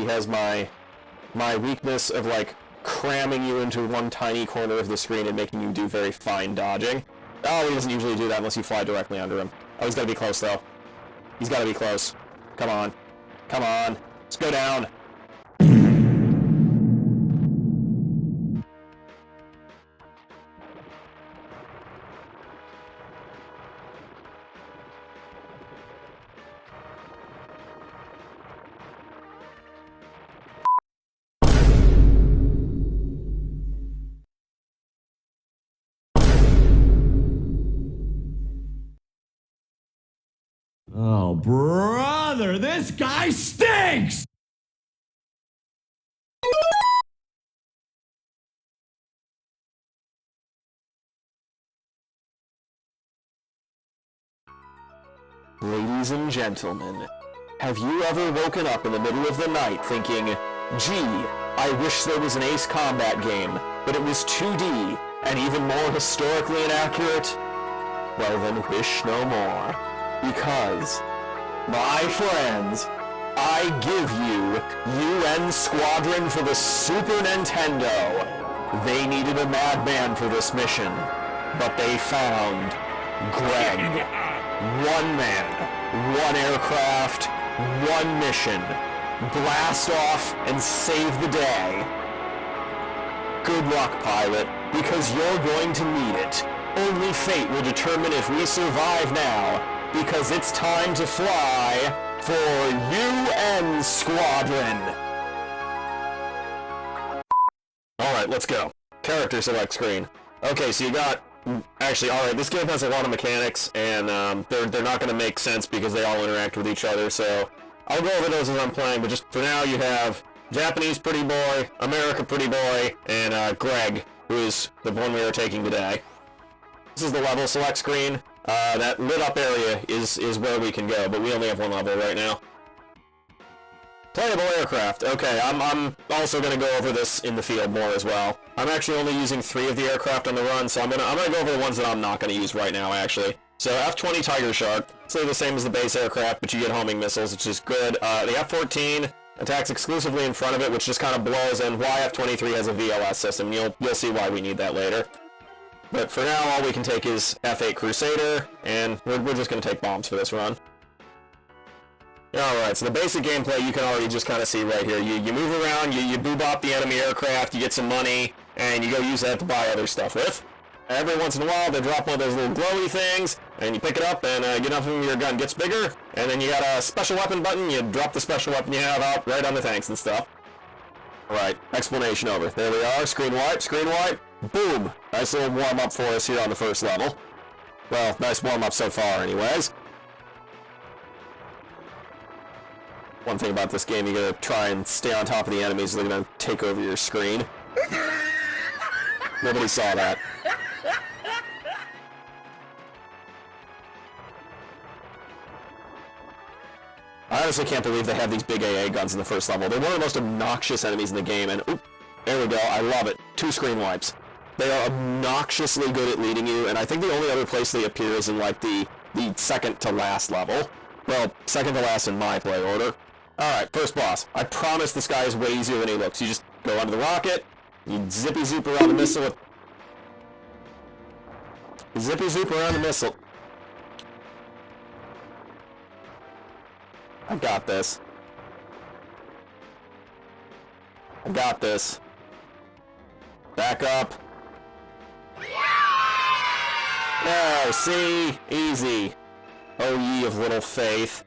He has my weakness of, like, cramming you into one tiny corner of the screen and making you do very fine dodging. Oh, he doesn't usually do that unless you fly directly under him. Oh, he's gotta be close, though. He's gotta be close. Come on. Come on. Let's go down. Oh, brother, this guy stinks! Ladies and gentlemen, have you ever woken up in the middle of the night thinking, gee, I wish there was an Ace Combat game, but it was 2D and even more historically inaccurate? Well then, wish no more. Because, my friends, I give you UN Squadron for the Super Nintendo. They needed a madman for this mission, but they found Greg. One man, one aircraft, one mission. Blast off and save the day. Good luck, pilot, because you're going to need it. Only fate will determine if we survive now, because it's time to fly for UN Squadron. Alright, let's go. Character select screen. Okay, so you got... Actually, alright, this game has a lot of mechanics, and they're not going to make sense because they all interact with each other, so I'll go over those as I'm playing, but just for now you have Japanese Pretty Boy, America Pretty Boy, and Greg, who is the one we are taking today. This is the level select screen. That lit up area is where we can go, but we only have one level right now. Playable aircraft. Okay, I'm also going to go over this in the field more as well. I'm actually only using 3 of the aircraft on the run, so I'm gonna go over the ones that I'm not going to use right now, actually. So F-20 Tiger Shark, it's the same as the base aircraft, but you get homing missiles, which is good. The F-14 attacks exclusively in front of it, which just kind of blows, and why F-23 has a VLS system. You'll see why we need that later. But for now, all we can take is F-8 Crusader, and we're just going to take bombs for this run. Alright, so the basic gameplay you can already just kind of see right here. You move around, you boo-bop the enemy aircraft, you get some money, and you go use that to buy other stuff with. Every once in a while, they drop one of those little glowy things, and you pick it up, and get enough of them, your gun gets bigger, and then you got a special weapon button, you drop the special weapon you have out right on the tanks and stuff. Alright, explanation over. There we are, screen wipe, boom! Nice little warm-up for us here on the first level. Well, nice warm-up so far anyways. One thing about this game, you gotta try and stay on top of the enemies, or they're gonna take over your screen. Nobody saw that. I honestly can't believe they have these big AA guns in the first level. They're one of the most obnoxious enemies in the game, and oop, there we go, I love it. 2 screen wipes. They are obnoxiously good at leading you, and I think the only other place they appear is in, like, the second to last level. Well, second to last in my play order. Alright, first boss. I promise this guy is way easier than he looks. You just go under the rocket, you zippy-zoop around the missile with... Zippy-zoop around the missile. I got this. I got this. Back up. There, see? Easy. O ye of little faith.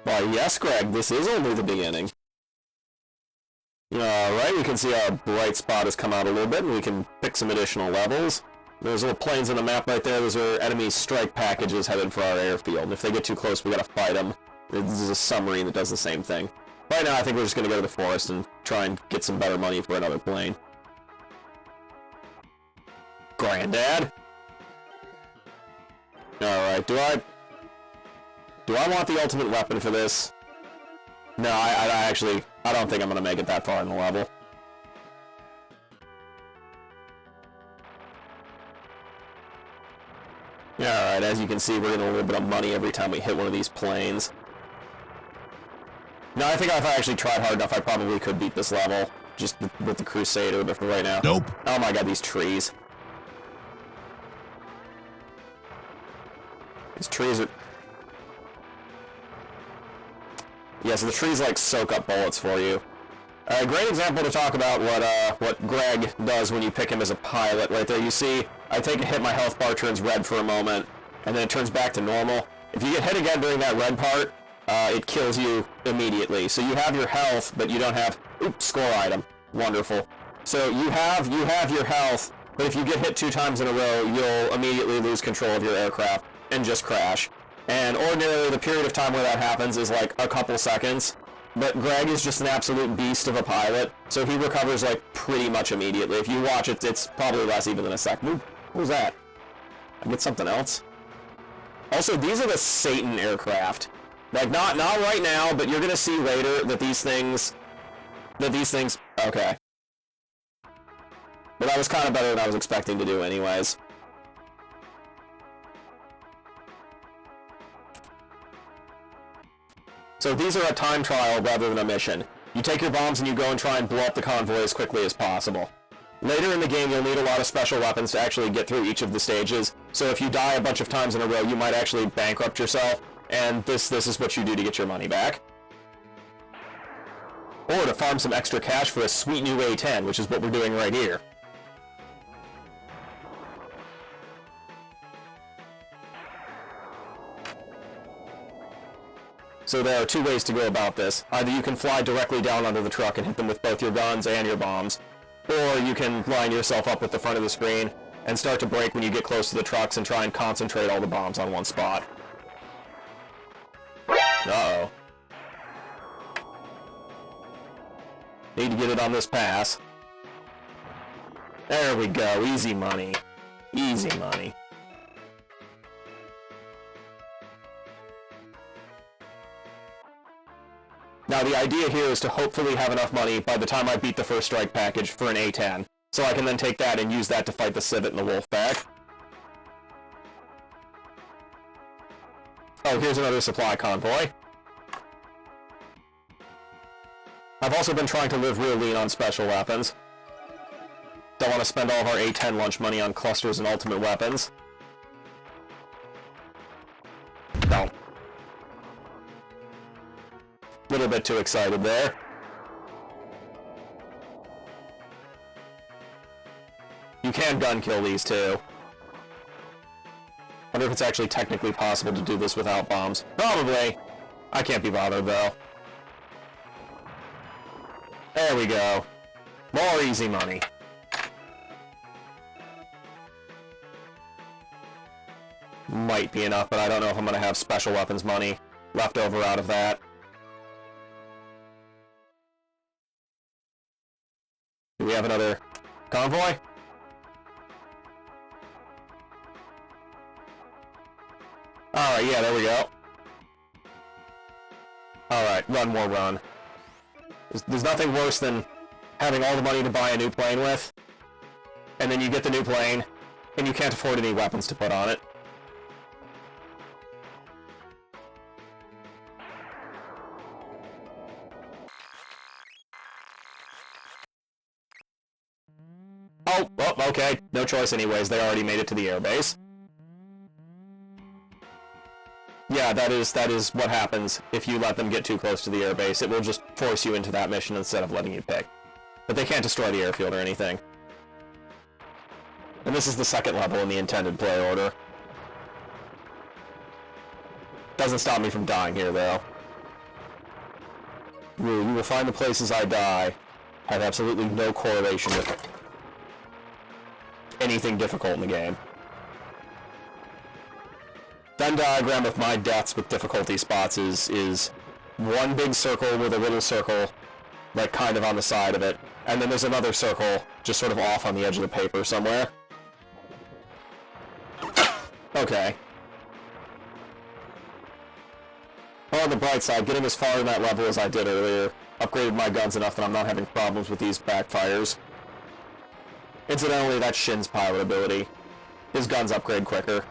Why, yes, Greg, this is only the beginning. Alright, we can see our bright spot has come out a little bit, and we can pick some additional levels. There's little planes on the map right there. Those are enemy strike packages headed for our airfield, and if they get too close, we gotta fight them. This is a submarine that does the same thing. Right now, I think we're just gonna go to the forest and try and get some better money for another plane. Granddad? Alright, do I want the ultimate weapon for this? No, I don't think I'm gonna make it that far in the level. Alright, as you can see, we're getting a little bit of money every time we hit one of these planes. Now, I think if I actually tried hard enough, I probably could beat this level, just with the Crusader, but for right now... Nope. Oh my god, these trees. These trees are... Yeah, so the trees, like, soak up bullets for you. A great example to talk about what Greg does when you pick him as a pilot. Right there, you see, I take a hit, my health bar turns red for a moment, and then it turns back to normal. If you get hit again during that red part, it kills you immediately. So you have your health, but you don't have... Oops, score item. Wonderful. So you have your health, but if you get hit 2 times in a row, you'll immediately lose control of your aircraft and just crash. And ordinarily, the period of time where that happens is like a couple seconds. But Greg is just an absolute beast of a pilot, so he recovers, like, pretty much immediately. If you watch it, it's probably less even than a second. What was that? I get something else? Also, these are the Satan aircraft. Like, not right now, but you're gonna see later that these things... Okay. But that was kind of better than I was expecting to do anyways. So these are a time trial rather than a mission. You take your bombs and you go and try and blow up the convoy as quickly as possible. Later in the game, you'll need a lot of special weapons to actually get through each of the stages, so if you die a bunch of times in a row, you might actually bankrupt yourself, and this is what you do to get your money back. Or to farm some extra cash for a sweet new A10, which is what we're doing right here. So there are 2 ways to go about this. Either you can fly directly down under the truck and hit them with both your guns and your bombs, or you can line yourself up with the front of the screen and start to brake when you get close to the trucks and try and concentrate all the bombs on one spot. Uh-oh. Need to get it on this pass. There we go, easy money. Easy money. Now the idea here is to hopefully have enough money by the time I beat the first strike package for an A10, so I can then take that and use that to fight the Civet and the Wolfpack. Oh, here's another supply convoy. I've also been trying to live real lean on special weapons. Don't want to spend all of our A10 lunch money on clusters and ultimate weapons. No. Little bit too excited there. You can gun kill these too. Wonder if it's actually technically possible to do this without bombs. Probably. I can't be bothered though. There we go. More easy money. Might be enough, but I don't know if I'm gonna have special weapons money left over out of that. Do we have another convoy? Alright, yeah, there we go. Alright, run more run. There's nothing worse than having all the money to buy a new plane with, and then you get the new plane, and you can't afford any weapons to put on it. Oh, okay. No choice anyways. They already made it to the airbase. Yeah, that is what happens if you let them get too close to the airbase. It will just force you into that mission instead of letting you pick. But they can't destroy the airfield or anything. And this is the second level in the intended play order. Doesn't stop me from dying here, though. You will find the places I die have absolutely no correlation with anything difficult in the game. Venn diagram of my deaths with difficulty spots is one big circle with a little circle, like kind of on the side of it, and then there's another circle just sort of off on the edge of the paper somewhere. Okay. Well, on the bright side, getting as far in that level as I did earlier upgraded my guns enough that I'm not having problems with these backfires. Incidentally, that's Shin's pilot ability. His guns upgrade quicker.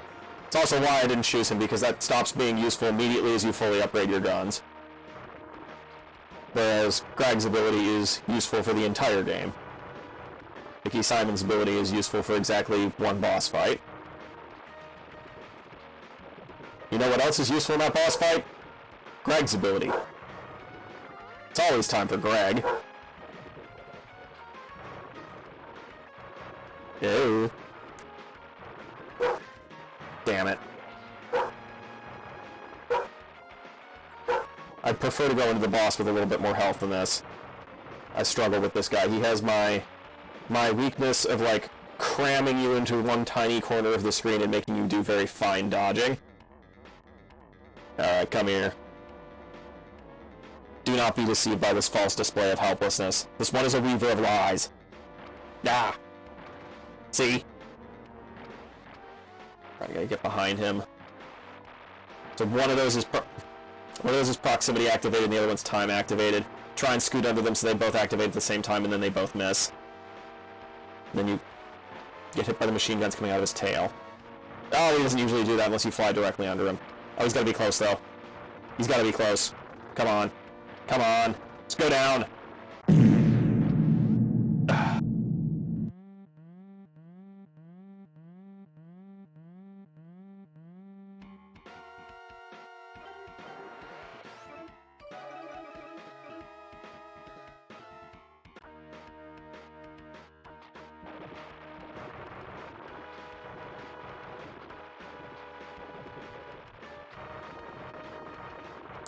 It's also why I didn't choose him, because that stops being useful immediately as you fully upgrade your guns. Whereas Greg's ability is useful for the entire game. Mickey Simon's ability is useful for exactly one boss fight. You know what else is useful in that boss fight? Greg's ability. It's always time for Greg. Ew. Damn it. I'd prefer to go into the boss with a little bit more health than this. I struggle with this guy. He has my weakness of, like, cramming you into one tiny corner of the screen and making you do very fine dodging. Alright, come here. Do not be deceived by this false display of helplessness. This one is a weaver of lies. Ah! See? I gotta get behind him. So one of those is proximity activated, and the other one's time activated. Try and scoot under them so they both activate at the same time, and then they both miss. And then you get hit by the machine guns coming out of his tail. Oh, he doesn't usually do that unless you fly directly under him. Oh, he's gotta be close, though. He's gotta be close. Come on. Come on. Let's go down.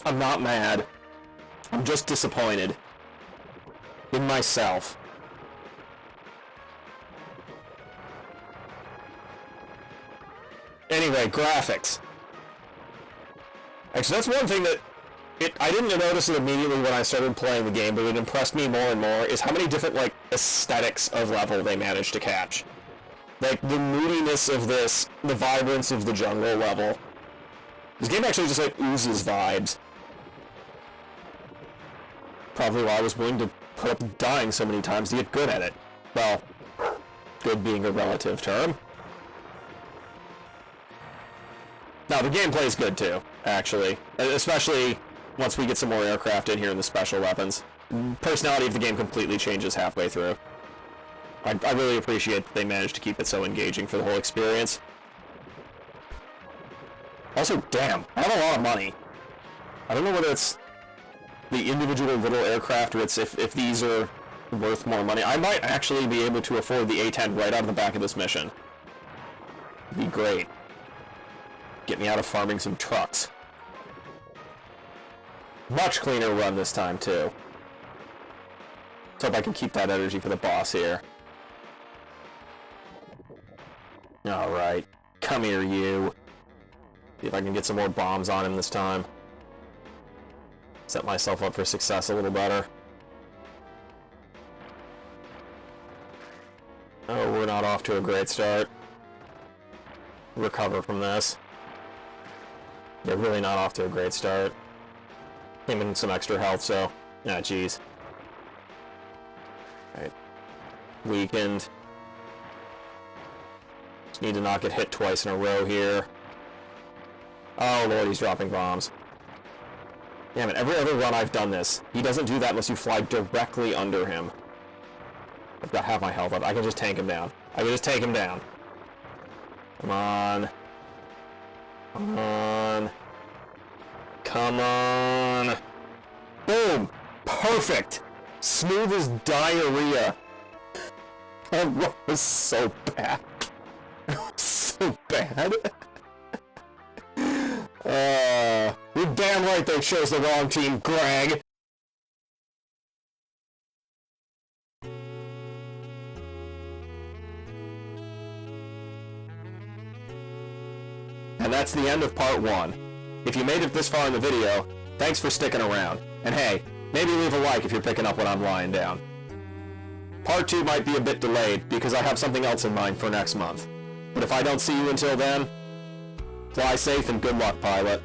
I'm not mad. I'm just disappointed. In myself. Anyway, graphics. Actually, that's one thing that I didn't notice it immediately when I started playing the game, but it impressed me more and more, is how many different, like, aesthetics of level they managed to catch. Like, the moodiness of this, the vibrance of the jungle level. This game actually just, like, oozes vibes. Probably why I was willing to put up dying so many times to get good at it. Well, good being a relative term. Now, the gameplay is good too, actually. Especially once we get some more aircraft in here and the special weapons. Personality of the game completely changes halfway through. I really appreciate that they managed to keep it so engaging for the whole experience. Also, damn, I have a lot of money. I don't know whether it's the individual little aircraft, or it's if these are worth more money. I might actually be able to afford the A-10 right out of the back of this mission. It'd be great. Get me out of farming some trucks. Much cleaner run this time, too. Let's hope I can keep that energy for the boss here. Alright. Come here, you. See if I can get some more bombs on him this time. Set myself up for success a little better. Oh, we're not off to a great start. Recover from this. They're really not off to a great start. Came in some extra health, so... ah, jeez. Alright. Weakened. Just need to not get hit twice in a row here. Oh lord, he's dropping bombs. Damn it, every other run I've done this. He doesn't do that unless you fly directly under him. I've got half my health up. I can just tank him down. I can just take him down. Come on. Come on. Come on. Boom! Perfect! Smooth as diarrhea. That run was so bad. It was so bad. You're damn right they chose the wrong team, Greg! And that's the end of part 1. If you made it this far in the video, thanks for sticking around. And hey, maybe leave a like if you're picking up what I'm lying down. Part 2 might be a bit delayed, because I have something else in mind for next month. But if I don't see you until then, fly safe and good luck, pilot.